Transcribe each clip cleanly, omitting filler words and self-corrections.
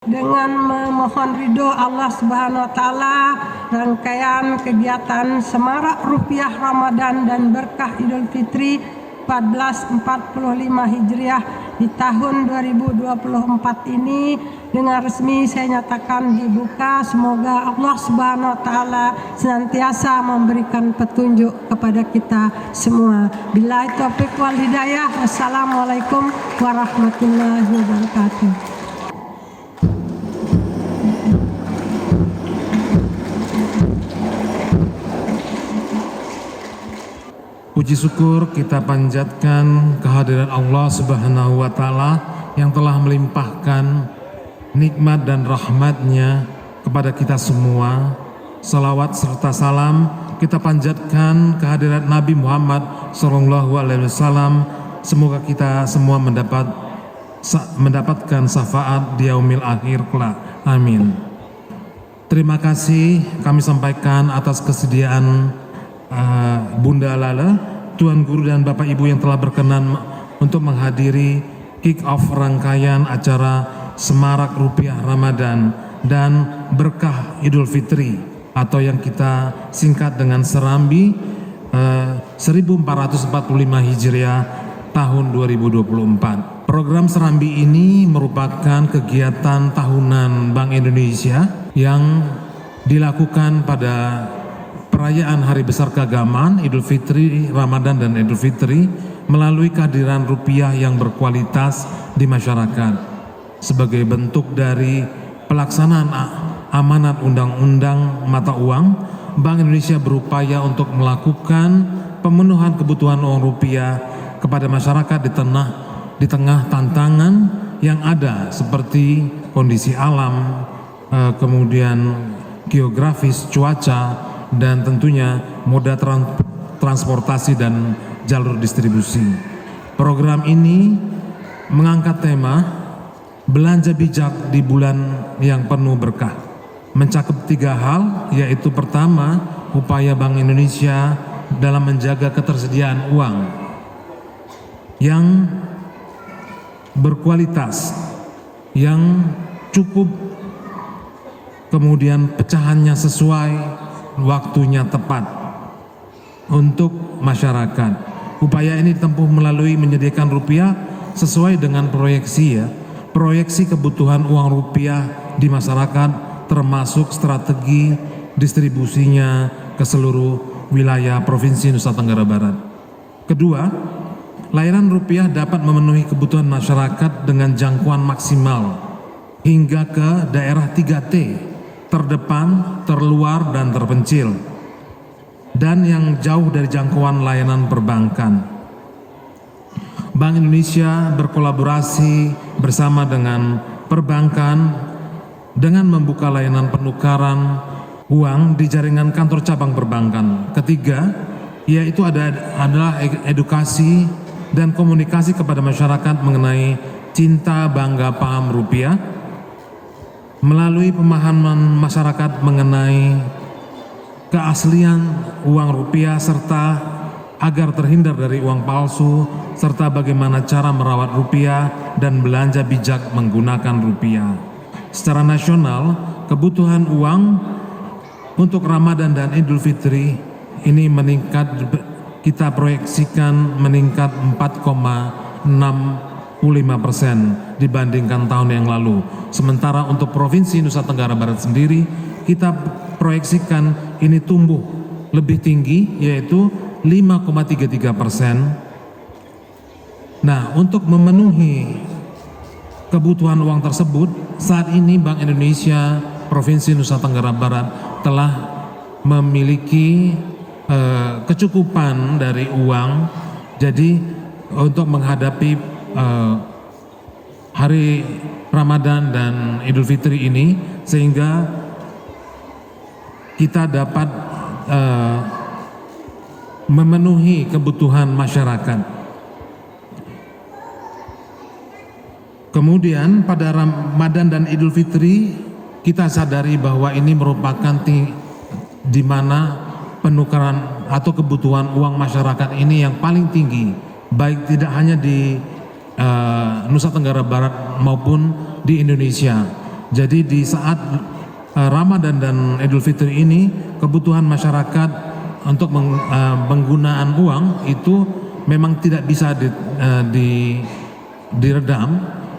Dengan memohon ridho Allah Subhanahu wa Ta'ala, rangkaian kegiatan Semarak Rupiah Ramadan dan Berkah Idul Fitri 1445 Hijriah di tahun 2024 ini dengan resmi saya nyatakan dibuka. Semoga Allah Subhanahu wa Ta'ala senantiasa memberikan petunjuk kepada kita semua. Billahi taufiq wal hidayah. Wassalamualaikum warahmatullahi wabarakatuh. Puji syukur kita panjatkan kehadiran Allah Subhanahu wa Ta'ala yang telah melimpahkan nikmat dan rahmat-Nya kepada kita semua. Salawat serta salam kita panjatkan kehadiran Nabi Muhammad SAW. Semoga kita semua mendapatkan syafaat di yaumil akhir kelak. Amin. Terima kasih kami sampaikan atas kesediaan Bunda Lala, Tuan Guru dan Bapak Ibu yang telah berkenan untuk menghadiri kick-off rangkaian acara Semarak Rupiah Ramadan dan Berkah Idul Fitri atau yang kita singkat dengan Serambi 1445 Hijriah tahun 2024. Program Serambi ini merupakan kegiatan tahunan Bank Indonesia yang dilakukan pada perayaan Hari Besar Keagamaan, Idul Fitri, Ramadan dan Idul Fitri melalui kehadiran rupiah yang berkualitas di masyarakat. Sebagai bentuk dari pelaksanaan amanat Undang-Undang Mata Uang, Bank Indonesia berupaya untuk melakukan pemenuhan kebutuhan uang rupiah kepada masyarakat di tengah tantangan yang ada seperti kondisi alam, kemudian geografis, cuaca, dan tentunya moda transportasi dan jalur distribusi. Program ini mengangkat tema belanja bijak di bulan yang penuh berkah, mencakup 3 hal, yaitu pertama, upaya Bank Indonesia dalam menjaga ketersediaan uang yang berkualitas, yang cukup, kemudian pecahannya sesuai, waktunya tepat untuk masyarakat. Upaya ini ditempuh melalui menyediakan rupiah sesuai dengan proyeksi kebutuhan uang rupiah di masyarakat, termasuk strategi distribusinya ke seluruh wilayah Provinsi Nusa Tenggara Barat. Kedua, layanan rupiah dapat memenuhi kebutuhan masyarakat dengan jangkauan maksimal hingga ke daerah 3T, terdepan, terluar, dan terpencil, dan yang jauh dari jangkauan layanan perbankan. Bank Indonesia berkolaborasi bersama dengan perbankan dengan membuka layanan penukaran uang di jaringan kantor cabang perbankan. Ketiga, yaitu adalah edukasi dan komunikasi kepada masyarakat mengenai cinta, bangga, paham rupiah, melalui pemahaman masyarakat mengenai keaslian uang rupiah serta agar terhindar dari uang palsu, serta bagaimana cara merawat rupiah dan belanja bijak menggunakan rupiah. Secara nasional, kebutuhan uang untuk Ramadan dan Idul Fitri ini meningkat, kita proyeksikan meningkat 4,65% dibandingkan tahun yang lalu. Sementara untuk Provinsi Nusa Tenggara Barat sendiri, kita proyeksikan ini tumbuh lebih tinggi, yaitu 5,33%. Nah, untuk memenuhi kebutuhan uang tersebut, saat ini Bank Indonesia Provinsi Nusa Tenggara Barat telah memiliki kecukupan dari uang. Jadi untuk menghadapi hari Ramadan dan Idul Fitri ini, sehingga kita dapat memenuhi kebutuhan masyarakat. Kemudian pada Ramadan dan Idul Fitri, kita sadari bahwa ini merupakan di mana penukaran atau kebutuhan uang masyarakat ini yang paling tinggi, baik tidak hanya di Nusa Tenggara Barat maupun di Indonesia. Jadi di saat Ramadan dan Idul Fitri ini, kebutuhan masyarakat untuk penggunaan uang itu memang tidak bisa diredam,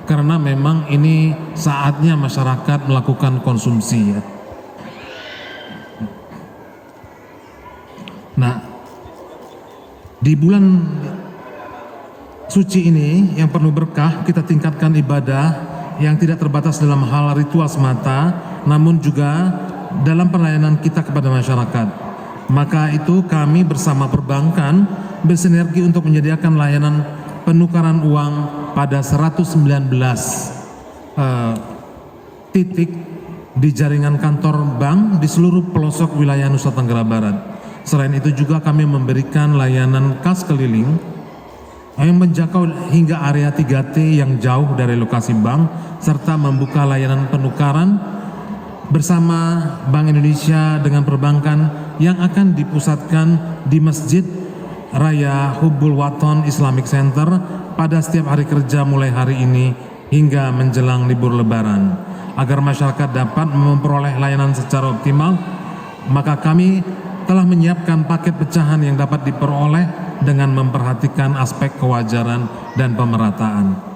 karena memang ini saatnya masyarakat melakukan konsumsi ya. Nah, di bulan suci ini yang penuh berkah, kita tingkatkan ibadah yang tidak terbatas dalam hal ritual semata, namun juga dalam pelayanan kita kepada masyarakat. Maka itu kami bersama perbankan bersinergi untuk menyediakan layanan penukaran uang pada 119 titik di jaringan kantor bank di seluruh pelosok wilayah Nusa Tenggara Barat. Selain itu juga kami memberikan layanan kas keliling yang menjangkau hingga area 3T yang jauh dari lokasi bank, serta membuka layanan penukaran bersama Bank Indonesia dengan perbankan yang akan dipusatkan di Masjid Raya Hubbul Waton Islamic Center pada setiap hari kerja mulai hari ini hingga menjelang libur Lebaran. Agar masyarakat dapat memperoleh layanan secara optimal, maka kami telah menyiapkan paket pecahan yang dapat diperoleh dengan memperhatikan aspek kewajaran dan pemerataan.